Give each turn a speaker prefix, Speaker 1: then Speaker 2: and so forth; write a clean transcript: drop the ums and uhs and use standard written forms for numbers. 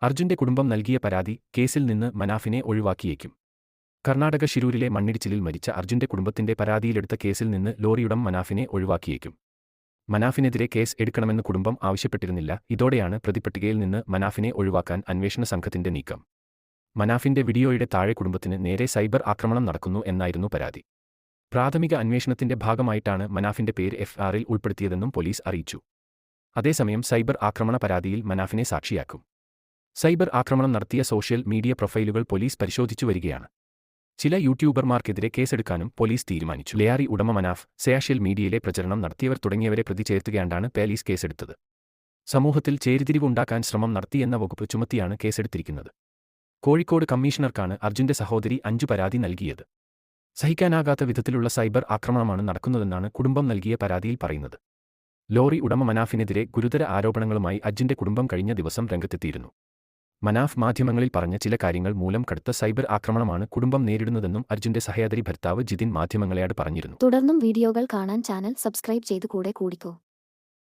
Speaker 1: അർജുന്റെ കുടുംബം നൽകിയ പരാതി, കേസിൽ നിന്ന് മനാഫിനെ ഒഴിവാക്കിയേക്കും. കർണാടക ഷിരൂരിലെ മണ്ണിടിച്ചിലിൽ മരിച്ച അർജുന്റെ കുടുംബത്തിന്റെ പരാതിയിലെടുത്ത കേസിൽ നിന്ന് ലോറിയുടമ മനാഫിനെ ഒഴിവാക്കിയേക്കും. മനാഫിനെതിരെ കേസ് എടുക്കണമെന്ന് കുടുംബം ആവശ്യപ്പെട്ടിരുന്നില്ല. ഇതോടെയാണ് പ്രതിപട്ടികയിൽ നിന്ന് മനാഫിനെ ഒഴിവാക്കാൻ അന്വേഷണ സംഘത്തിന്റെ നീക്കം. മനാഫിന്റെ വീഡിയോയുടെ താഴെ കുടുംബത്തിന് നേരെ സൈബർ ആക്രമണം നടക്കുന്നു എന്നായിരുന്നു പരാതി. പ്രാഥമിക അന്വേഷണത്തിന്റെ ഭാഗമായിട്ടാണ് മനാഫിന്റെ പേര് എഫ്ആറിൽ ഉൾപ്പെടുത്തിയതെന്നും പോലീസ് അറിയിച്ചു. അതേസമയം സൈബർ ആക്രമണ പരാതിയിൽ മനാഫിനെ സാക്ഷിയാക്കും. സൈബർ ആക്രമണം നടത്തിയ സോഷ്യൽ മീഡിയ പ്രൊഫൈലുകൾ പോലീസ് പരിശോധിച്ചു വരികയാണ്. ചില യൂട്യൂബർമാർക്കെതിരെ കേസെടുക്കാനും പോലീസ് തീരുമാനിച്ചു. ലെയാറി ഉടമ മനാഫ്, സോഷ്യൽ മീഡിയയിലെ പ്രചരണം നടത്തിയവർ തുടങ്ങിയവരെ പ്രതി ചേർത്തുകയാണ്ടാണ് പോലീസ് കേസെടുത്തത്. സമൂഹത്തിൽ ചേരിതിരിവുണ്ടാക്കാൻ ശ്രമം നടത്തിയെന്ന വകുപ്പ് ചുമത്തിയാണ് കേസെടുത്തിരിക്കുന്നത്. കോഴിക്കോട് കമ്മീഷണർക്കാണ് അർജുന്റെ സഹോദരി 5 പരാതി നൽകിയത്. സഹിക്കാനാകാത്ത വിധത്തിലുള്ള സൈബർ ആക്രമണമാണ് നടക്കുന്നതെന്നാണ് കുടുംബം നൽകിയ പരാതിയിൽ പറയുന്നത്. ലോറി ഉടമ മനാഫിനെതിരെ ഗുരുതര ആരോപണങ്ങളുമായി അർജുന്റെ കുടുംബം കഴിഞ്ഞ ദിവസം രംഗത്തെത്തിയിരുന്നു. മനാഫ് മാധ്യമങ്ങളിൽ പറഞ്ഞ ചില കാര്യങ്ങൾ മൂലം കടുത്ത സൈബർ ആക്രമണമാണ് കുടുംബം നേരിടുന്നതെന്നും അർജുന്റെ സഹോദരി ഭർത്താവ് ജിതിൻ മാധ്യമങ്ങളെയോട് പറഞ്ഞിരുന്നു.
Speaker 2: തുടർന്നും വീഡിയോകൾ കാണാൻ ചാനൽ സബ്സ്ക്രൈബ് ചെയ്ത് കൂടെ കൂടിക്കോ.